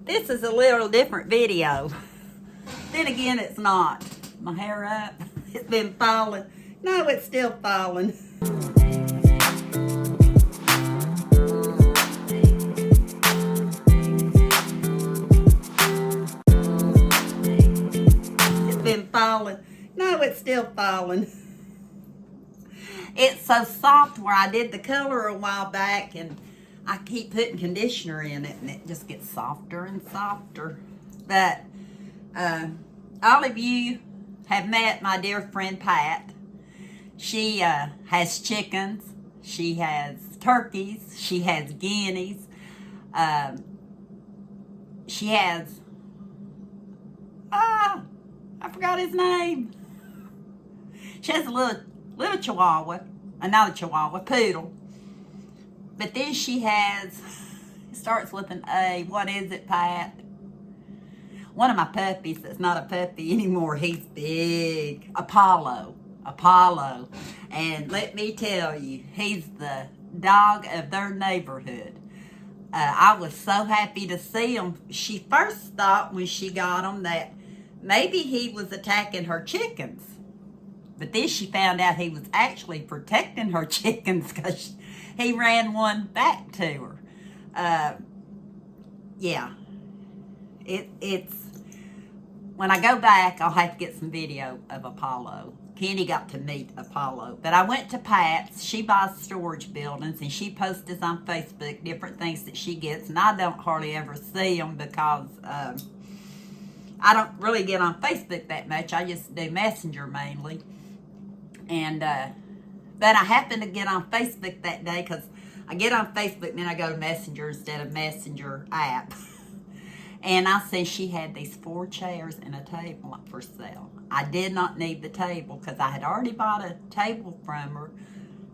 This is a little different video. Then again, it's not. My hair up. It's been falling. No, it's still falling. It's been falling. No, it's still falling. It's so soft where I did the color a while back, and I keep putting conditioner in it, and it just gets softer and softer. But all of you have met my dear friend Pat. She has chickens, she has turkeys, she has guineas, she has, I forgot his name. She has a little chihuahua, not a chihuahua, poodle. But then she has, it starts with an A. What is it, Pat? One of my puppies that's not a puppy anymore, he's big. Apollo. And let me tell you, he's the dog of their neighborhood. I was so happy to see him. She first thought when she got him that maybe he was attacking her chickens. But then she found out he was actually protecting her chickens because he ran one back to her. Yeah. It's when I go back, I'll have to get some video of Apollo. Kenny got to meet Apollo. But I went to Pat's. She buys storage buildings, and she posts on Facebook different things that she gets. And I don't hardly ever see them because I don't really get on Facebook that much. I just do Messenger mainly. And but I happened to get on Facebook that day because I get on Facebook and then I go to Messenger instead of Messenger app. And I see she had these 4 chairs and a table up for sale. I did not need the table because I had already bought a table from her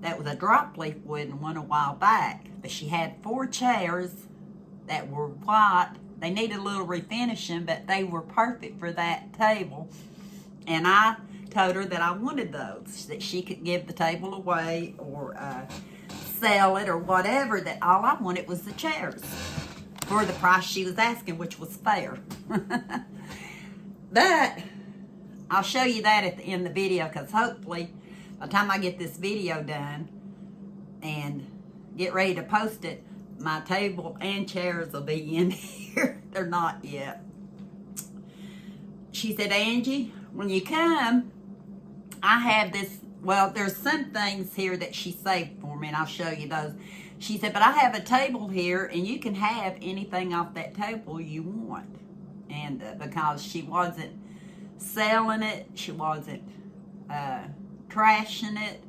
that was a drop leaf wooden one a while back. But she had 4 chairs that were white. They needed a little refinishing, but they were perfect for that table. And I told her that I wanted those, that she could give the table away or sell it or whatever, that all I wanted was the chairs for the price she was asking, which was fair. But I'll show you that at the end of the video, because hopefully by the time I get this video done and get ready to post it, my table and chairs will be in here. They're not yet. She said, Angie, when you come, I have this, well, there's some things here that she saved for me, and I'll show you those. She said, but I have a table here, and you can have anything off that table you want. And because she wasn't selling it, she wasn't trashing it,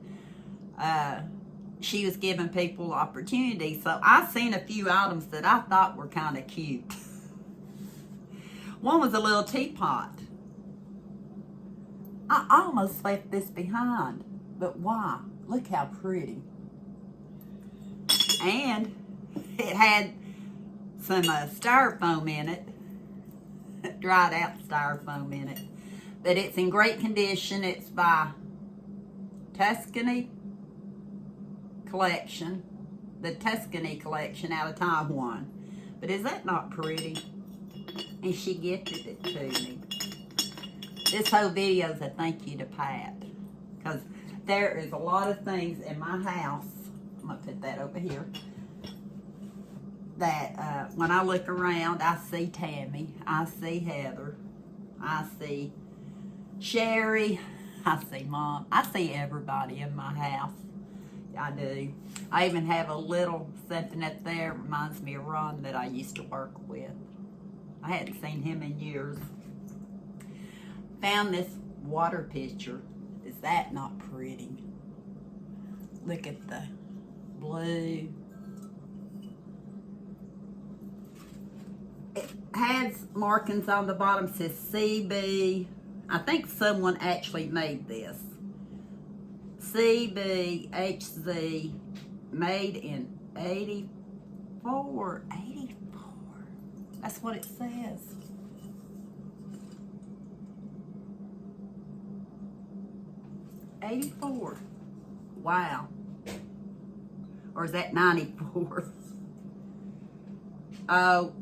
she was giving people opportunities. So I seen a few items that I thought were kind of cute. One was a little teapot. I almost left this behind, but why? Look how pretty. And it had some styrofoam in it, dried out styrofoam in it. But it's in great condition. It's by Tuscany Collection, the Tuscany Collection out of Taiwan. But is that not pretty? And she gifted it to me. This whole video is a thank you to Pat, because there is a lot of things in my house, I'm going to put that over here, that when I look around, I see Tammy, I see Heather, I see Sherry, I see Mom, I see everybody in my house. I do. I even have a little something up there, reminds me of Ron that I used to work with. I hadn't seen him in years. Found this water pitcher. Is that not pretty? Look at the blue. It has markings on the bottom, says CB. I think someone actually made this. CBHZ, made in 84. That's what it says. '84. Wow. Or is that 94? Oh,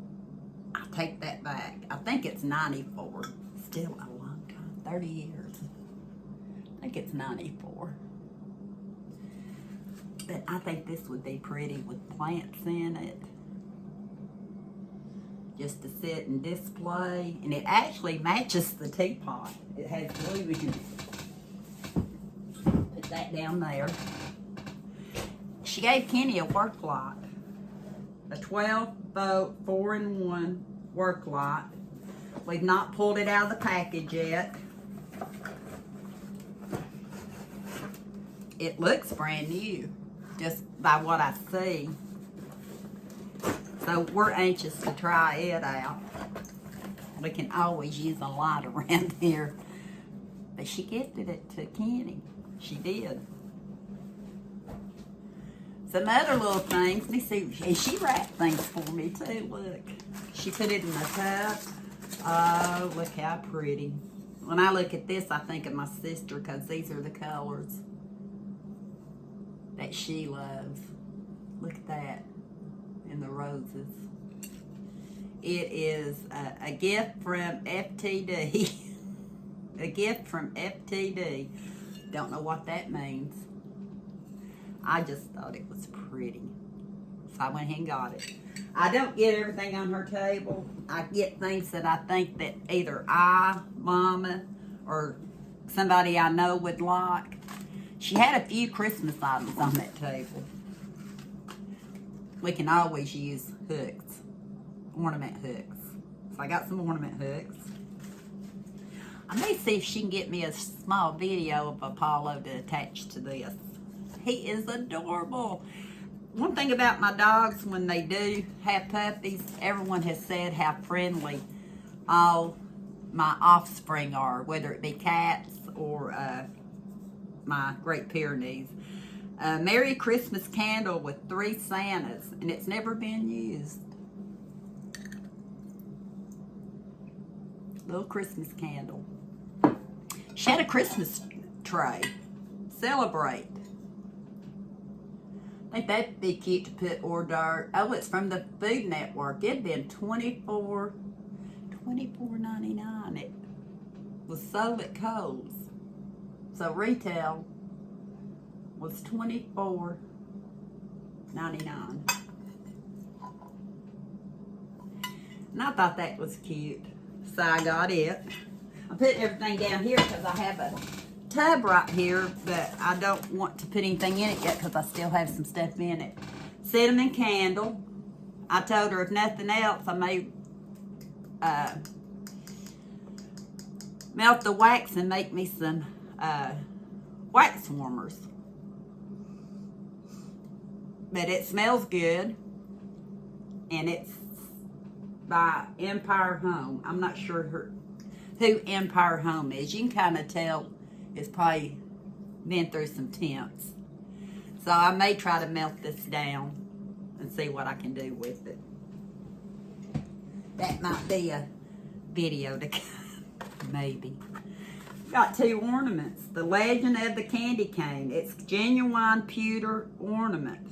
I take that back. I think it's 94. Still a long time, 30 years. I think it's 94. But I think this would be pretty with plants in it. Just to sit and display. And it actually matches the teapot. It has blue in it. Put that down there. She gave Kenny a work light. A 12-volt 4-in-1 work light. We've not pulled it out of the package yet. It looks brand new, just by what I see. So we're anxious to try it out. We can always use a light around here. But she gifted it to Kenny. She did. Some other little things. Let me see. And she wrapped things for me too. Look. She put it in the tub. Oh, look how pretty. When I look at this, I think of my sister because these are the colors that she loves. Look at that. And the roses. It is a gift from FTD. A gift from FTD. Don't know what that means. I just thought it was pretty. So I went ahead and got it. I don't get everything on her table. I get things that I think that either I, Mama, or somebody I know would like. She had a few Christmas items on that table. We can always use hooks, ornament hooks. So I got some ornament hooks. I may see if she can get me a small video of Apollo to attach to this. He is adorable. One thing about my dogs, when they do have puppies, everyone has said how friendly all my offspring are, whether it be cats or my Great Pyrenees. Merry Christmas candle with 3 Santas, and it's never been used. Little Christmas candle. She had a Christmas tray. Celebrate. I think that'd be cute to put hors d'oeuvre. Oh, it's from the Food Network. It'd been $24.99. It was sold at Kohl's. So retail was $24.99. And I thought that was cute. So I got it. I put everything down here because I have a tub right here, but I don't want to put anything in it yet because I still have some stuff in it. Cinnamon candle. I told her if nothing else, I may melt the wax and make me some wax warmers. But it smells good, and it's by Empire Home. I'm not sure who Empire Home is. You can kind of tell it's probably been through some temps. So I may try to melt this down and see what I can do with it. That might be a video to maybe. Got 2 ornaments. The Legend of the Candy Cane. It's genuine pewter ornament.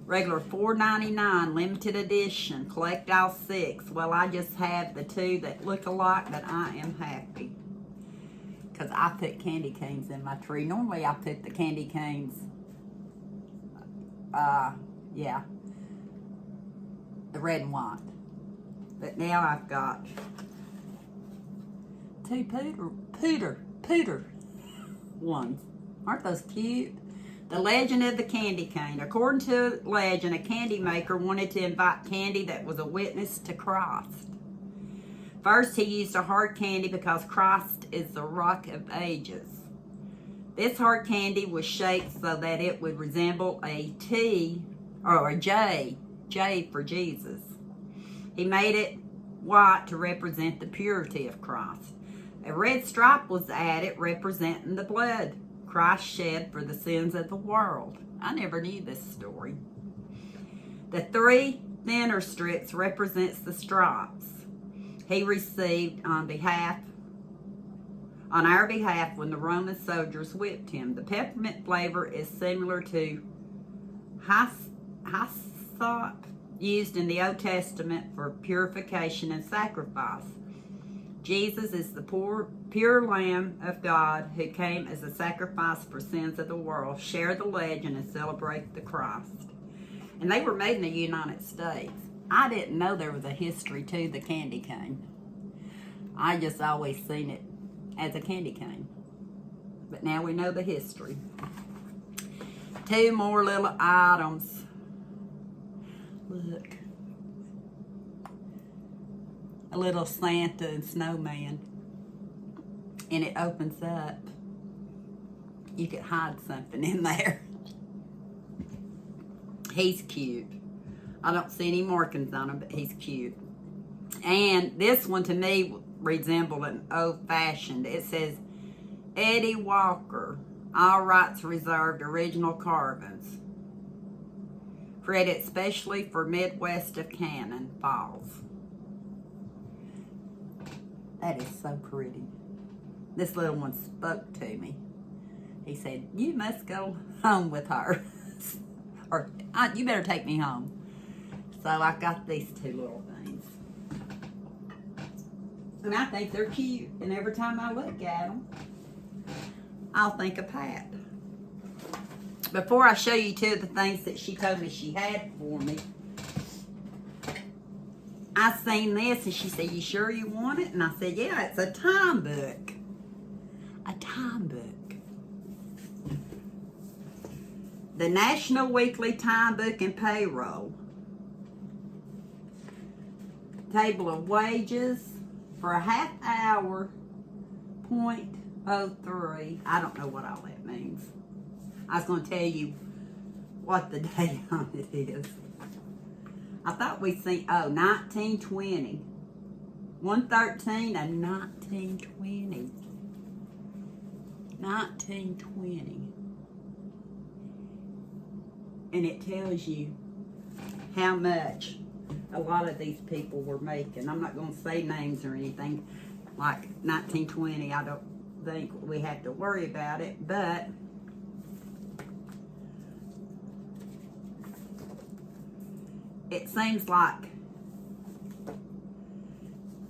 Regular $4.99, limited edition. Collect all 6. Well, I just have the 2 that look alike, but I am happy. Because I put candy canes in my tree. Normally I put the candy canes, yeah, the red and white. But now I've got 2 pooter ones. Aren't those cute? The Legend of the Candy Cane. According to legend, a candy maker wanted to invite candy that was a witness to Christ. First, he used a hard candy because Christ is the Rock of Ages. This hard candy was shaped so that it would resemble a T or a J for Jesus. He made it white to represent the purity of Christ. A red stripe was added representing the blood Christ shed for the sins of the world. I never knew this story. The 3 thinner strips represents the stripes he received on our behalf when the Roman soldiers whipped him. The peppermint flavor is similar to hyssop. used in the Old Testament for purification and sacrifice. Jesus is the pure Lamb of God who came as a sacrifice for sins of the world. Share the legend and celebrate the Christ. And they were made in the United States. I didn't know there was a history to the candy cane. I just always seen it as a candy cane. But now we know the history. 2 more little items. Look. A little Santa and snowman. And it opens up. You could hide something in there. He's cute. I don't see any markings on him, but he's cute. And this one to me resembled an old-fashioned. It says, Eddie Walker, all rights reserved, original carvings. Created specially for Midwest of Cannon Falls. That is so pretty. This little one spoke to me. He said, you must go home with her. Or, you better take me home. So I got these 2 little things. And I think they're cute. And every time I look at them, I'll think of Pat. Before I show you 2 of the things that she told me she had for me, I seen this and she said, you sure you want it? And I said, yeah, it's a time book. A time book. The National Weekly Time Book and Payroll. Table of wages for a half hour, 0.03. I don't know what all that means. I was going to tell you what the date on it is. I thought we'd seen, 1920. 113 and 1920. 1920. And it tells you how much a lot of these people were making. I'm not going to say names or anything. Like 1920, I don't think we have to worry about it, but it seems like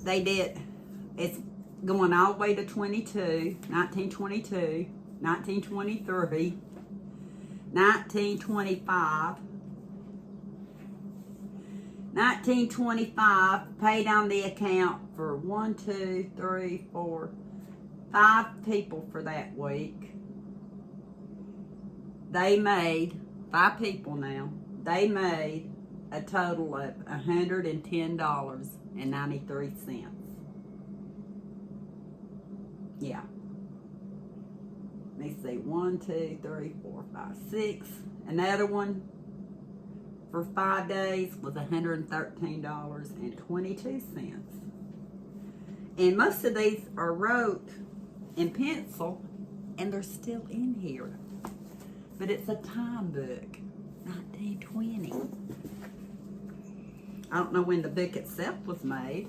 they did, it's going all the way to 1922, 1923, 1925, 1925, paid on the account for 1, 2, 3, 4, 5 people for that week. They made, 5 people now, they made a total of $110.93. Yeah. Let me see, 1, 2, 3, 4, 5, 6. Another one for 5 days was $113.22. And most of these are wrote in pencil, and they're still in here. But it's a time book, 1920. I don't know when the book itself was made.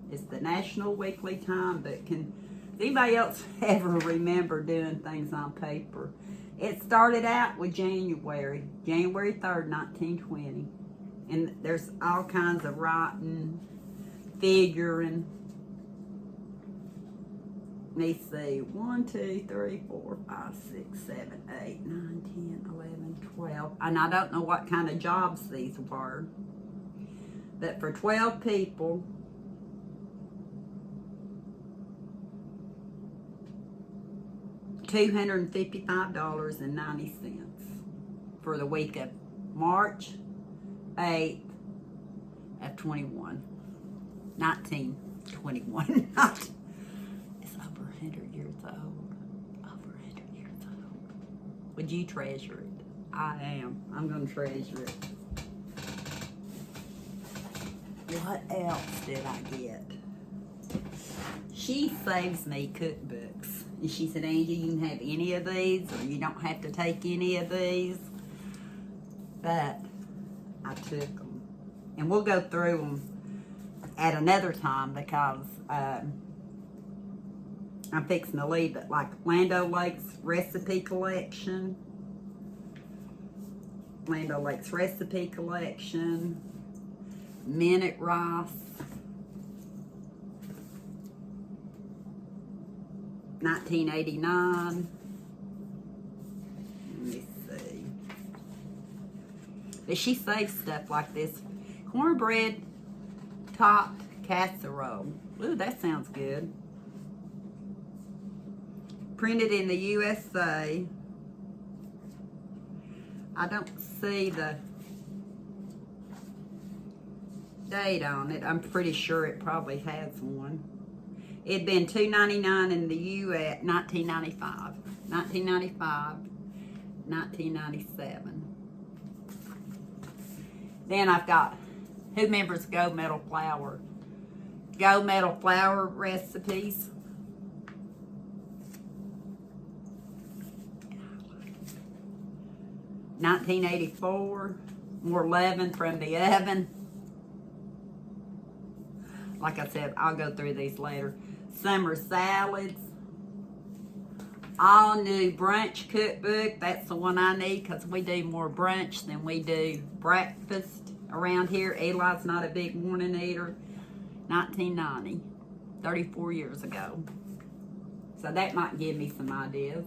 It's the National Weekly Time Book. Can anybody else ever remember doing things on paper? It started out with January 3rd, 1920. And there's all kinds of writing, figuring. Let me see, 1, 2, 3, 4, 5, 6, 7, 8, 9, 10, 11, 12. And I don't know what kind of jobs these were. But for 12 people, $255.90 for the week of March 8th of 1921. It's over 100 years old. Over 100 years old. Would you treasure it? I am. I'm going to treasure it. What else did I get? She saves me cookbooks. And she said, Angie, you can have any of these, or you don't have to take any of these. But I took them. And we'll go through them at another time because I'm fixing to leave it. Like Land O'Lakes Recipe Collection. Land O'Lakes Recipe Collection. Minute rice. 1989. Let me see. But she saves stuff like this. Cornbread topped casserole. Ooh, that sounds good. Printed in the USA. I don't see the date on it. I'm pretty sure it probably has one. It'd been $2.99 in the US, 1995, 1995, 1997. Then I've got, who remembers Gold Medal Flour? Gold Medal Flour recipes. $19.84, more leaven from the oven. Like I said, I'll go through these later. Summer salads. All new brunch cookbook. That's the one I need because we do more brunch than we do breakfast around here. Eli's not a big morning eater. 1990, 34 years ago. So that might give me some ideas.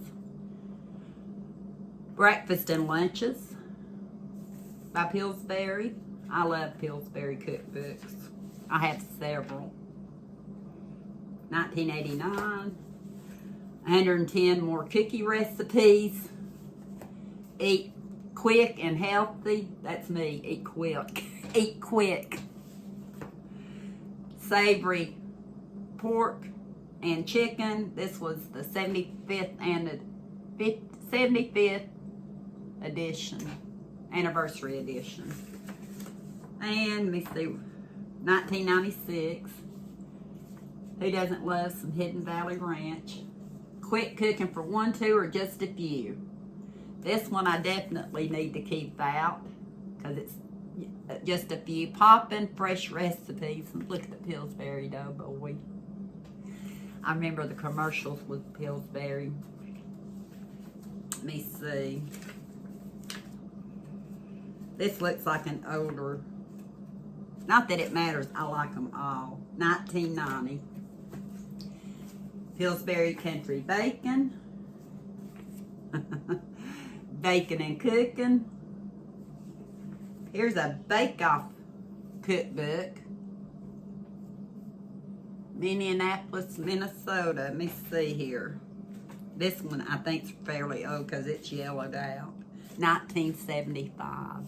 Breakfast and lunches by Pillsbury. I love Pillsbury cookbooks. I have several. 1989. 110 more cookie recipes. Eat quick and healthy. That's me. Eat quick. Eat quick. Savory pork and chicken. This was the 75th and the 75th edition. Anniversary edition. And let me see. 1996. Who doesn't love some Hidden Valley Ranch? Quick cooking for 1, 2, or just a few. This one I definitely need to keep out because it's just a few. Poppin' fresh recipes. Look at the Pillsbury Doughboy. I remember the commercials with Pillsbury. Let me see. This looks like an older. Not that it matters. I like them all. 1990. Pillsbury Country Bacon. Bacon and Cooking. Here's a bake-off cookbook. Minneapolis, Minnesota. Let me see here. This one I think is fairly old because it's yellowed out. 1975.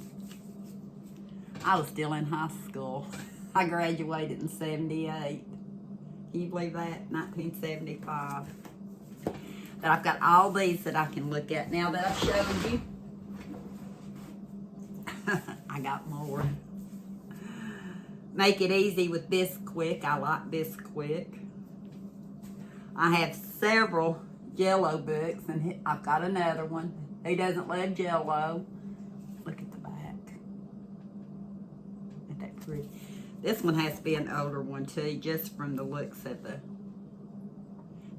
I was still in high school. I graduated in 78. Can you believe that? 1975. But I've got all these that I can look at now that I've showed you. I got more. Make it easy with Bisquick. I like Bisquick. I have several Jell-O books, and I've got another one. Who doesn't love Jell-O? Look at the back. Isn't that pretty? This one has to be an older one too, just from the looks of the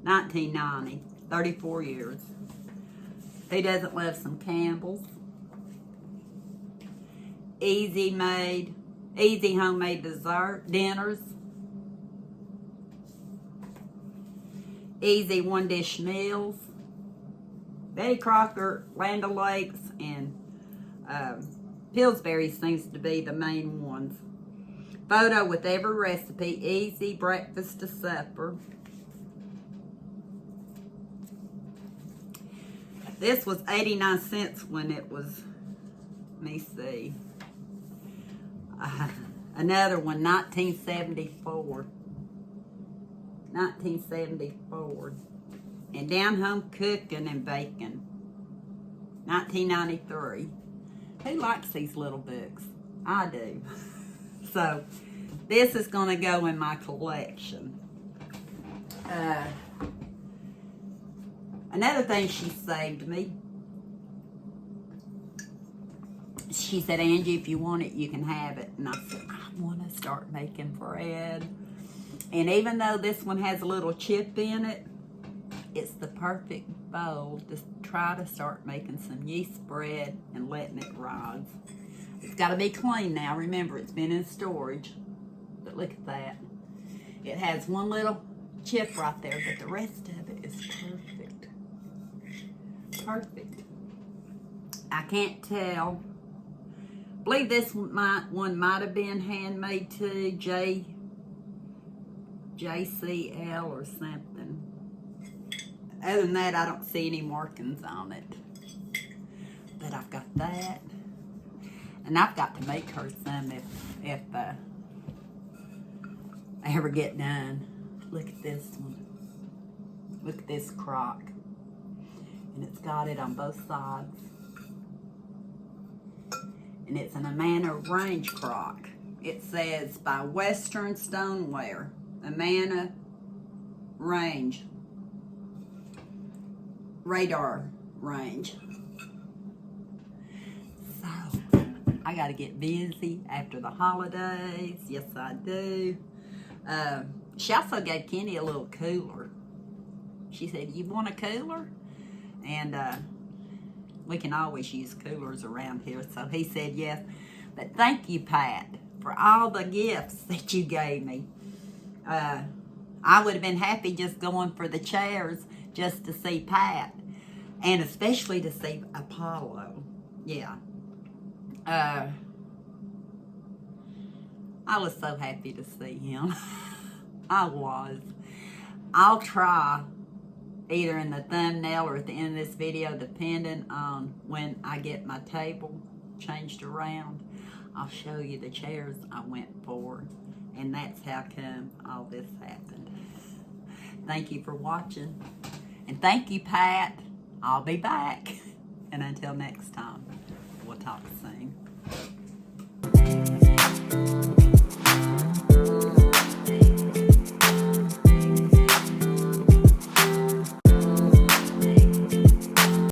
1990, 34 years. Who doesn't love some Campbell's? Easy homemade dessert dinners. Easy one dish meals. Betty Crocker, Land O'Lakes, and Pillsbury seems to be the main ones. Photo with every recipe. Easy breakfast to supper. This was 89 cents when it was, let me see. Another one, 1974. 1974. And Down Home Cooking and Baking. 1993. Who likes these little books? I do. So, this is going to go in my collection. Another thing she saved me. She said, Angie, if you want it, you can have it. And I said, I want to start making bread. And even though this one has a little chip in it, it's the perfect bowl to try to start making some yeast bread and letting it rise. It's got to be clean now. Remember, it's been in storage. But look at that. It has one little chip right there, but the rest of it is perfect. Perfect. I can't tell. I believe this one might have been handmade too. JCL or something. Other than that, I don't see any markings on it. But I've got that. And I've got to make her some if I ever get done. Look at this one. Look at this crock. And it's got it on both sides. And it's an Amana range crock. It says by Western Stoneware. Amana range. Radar range. So, I got to get busy after the holidays. Yes, I do. She also gave Kenny a little cooler. She said, "You want a cooler?" And we can always use coolers around here. So he said yes. But thank you, Pat, for all the gifts that you gave me. I would have been happy just going for the chairs just to see Pat. And especially to see Apollo. Yeah. I was so happy to see him. I was. I'll try either in the thumbnail or at the end of this video, depending on when I get my table changed around. I'll show you the chairs I went for. And that's how come all this happened. Thank you for watching. And thank you, Pat. I'll be back. And until next time, we'll talk soon.